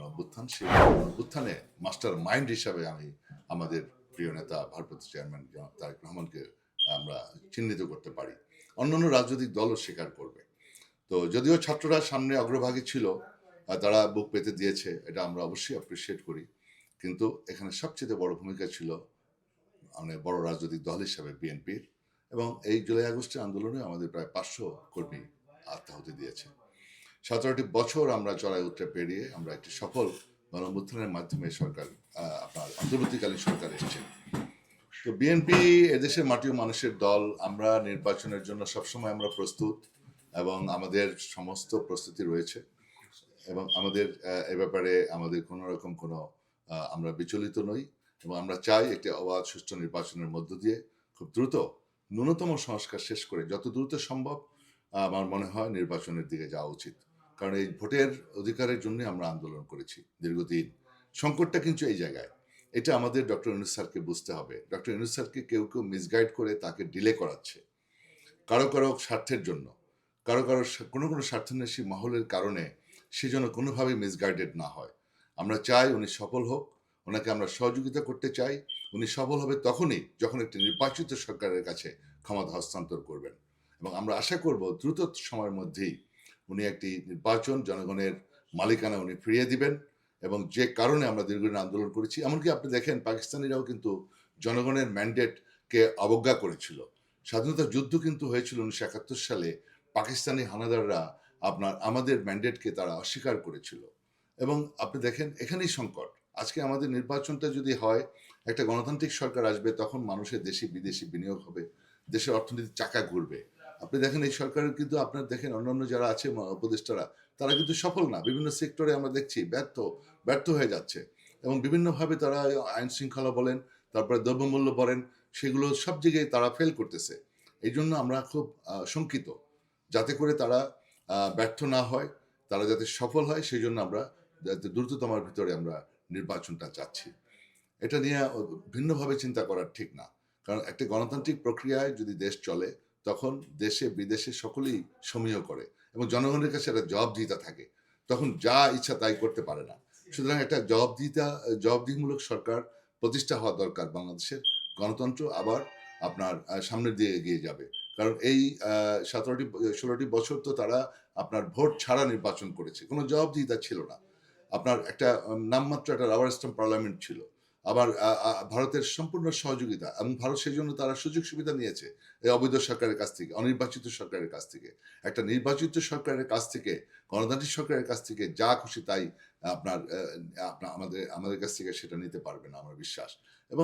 অভ্যুত্থান, সেই অভ্যুত্থানে মাস্টার মাইন্ড হিসাবে আমি আমাদের প্রিয় নেতা ভারপ্রাপ্ত চেয়ারম্যান জনাব তারেক রহমানকে আমরা চিহ্নিত করতে পারি। অন্যান্য রাজনৈতিক দলও স্বীকার করবে। তো যদিও ছাত্ররা সামনে অগ্রভাগী ছিল, তারা বুক পেতে দিয়েছে, এটা আমরা অবশ্যই অ্যাপ্রিসিয়েট করি। কিন্তু এখানে সবচেয়ে বড় ভূমিকা ছিল মানে বড় রাজনৈতিক দল হিসাবে বিএনপির, এবং এই জুলাই আগস্টের আন্দোলনে আমাদের প্রায় 500 কর্মী আত্মাহুতি দিয়েছে। 17টি বছর আমরা চড়াই উতরে পেরিয়ে আমরা একটি সফল গণঅভ্যুত্থানের মাধ্যমে সরকার আপনার অন্তর্বর্তীকালীন সরকার এসেছে। তো বিএনপি এদেশের মাটি ও মানুষের দল। আমরা নির্বাচনের জন্য সবসময় আমরা প্রস্তুত এবং আমাদের সমস্ত প্রস্তুতি রয়েছে, এবং আমাদের এ ব্যাপারে আমাদের কোনো রকম কোনো আমরা বিচলিত নই, এবং আমরা চাই একটি অবাধ সুষ্ঠু নির্বাচনের মধ্য দিয়ে খুব দ্রুত ন্যূনতম সংস্কার শেষ করে যত দ্রুত সম্ভব আমার মনে হয় নির্বাচনের দিকে যাওয়া উচিত। কারণ এই ভোটের অধিকারের জন্য আমরা আন্দোলন করেছি দীর্ঘদিন। সংকটটা কিন্তু এই জায়গায়, এটা আমাদের ডক্টর ইউনূস স্যারকে বুঝতে হবে। ডক্টর ইউনূস স্যারকে কেউ কেউ মিসগাইড করে তাকে ডিলে করাচ্ছে কারো কারো স্বার্থের জন্য, কারো কারো কোনো কোনো স্বার্থান্বেষী মহলের কারণে সে যেন কোনোভাবেই মিসগাইডেড না হয়। আমরা চাই উনি সফল হোক, ওনাকে আমরা সহযোগিতা করতে চাই। উনি সফল হবে তখনই যখন একটি নির্বাচিত সরকারের কাছে ক্ষমতা হস্তান্তর করবেন, এবং আমরা আশা করব দ্রুত সময়ের মধ্যেই উনি একটি নির্বাচন জনগণের মালিকানা উনি ফিরিয়ে দিবেন। এবং যে কারণে আমরা দীর্ঘদিন আন্দোলন করেছি, এমনকি আপনি দেখেন পাকিস্তানিরাও কিন্তু জনগণের ম্যান্ডেটকে অবজ্ঞা করেছিল। স্বাধীনতা যুদ্ধ কিন্তু হয়েছিল 1971 সালে। পাকিস্তানি হানাদাররা আমাদের ম্যান্ডেটকে তারা অস্বীকার করেছিল, এবং আপনি দেখেন এখানেই সংকট। আজকে আমাদের নির্বাচনটা যদি হয়, একটা গণতান্ত্রিক সরকার আসবে, তখন মানুষের দেশি বিদেশি বিনিয়োগ হবে, দেশের অর্থনীতির চাকা ঘুরবে। আপনি দেখেন এই সরকারের কিন্তু আপনার দেখেন অন্যান্য যারা আছে উপদেষ্টারা, তারা কিন্তু সফল না। বিভিন্ন সেক্টরে আমরা দেখছি ব্যর্থ হয়ে যাচ্ছে, এবং বিভিন্নভাবে তারা আইন শৃঙ্খলা বলেন, তারপরে দ্রব্যমূল্য বলেন, সেগুলো সব জায়গায় তারা ফেল করতেছে। এই জন্য আমরা খুব শঙ্কিত, যাতে করে তারা ব্যর্থ না হয়, তারা যাতে সফল হয়, সেই জন্য আমরা যাতে দ্রুততমার ভিতরে আমরা নির্বাচনটা চাচ্ছি। এটা নিয়ে ভিন্নভাবে চিন্তা করা ঠিক না। কারণ একটা গণতান্ত্রিক প্রক্রিয়ায় যদি দেশ চলে, তখন দেশে বিদেশে সকলেই সমীহ করে, এবং জনগণের কাছে একটা জবাবদিহিতা থাকে। তখন যা ইচ্ছা তাই করতে পারে না। সুতরাং একটা জবাবদিহিমূলক সরকার প্রতিষ্ঠা হওয়া দরকার বাংলাদেশের। গণতন্ত্র আবার আপনার সামনের দিকে এগিয়ে যাবে। কারণ এই 16টি বছর তো তারা আপনার ভোট ছাড়া নির্বাচন করেছে। কোনো জবাবদিহিতা ছিল না। আপনার একটা নামমাত্র একটা রাবার স্ট্যাম্প পার্লামেন্ট ছিল। আবার ভারতের সম্পূর্ণ সহযোগিতা, এবং ভারত সেজন্য তারা সুযোগ সুবিধা নিয়েছে এই অবৈধ সরকারের কাছ থেকে, অনির্বাচিত সরকারের কাছ থেকে। একটা নির্বাচিত সরকারের কাছ থেকে, গণতান্ত্রিক সরকারের কাছ থেকে যা খুশি তাই আপনার আমাদের কাছ থেকে সেটা নিতে পারবে না, আমার বিশ্বাস। এবং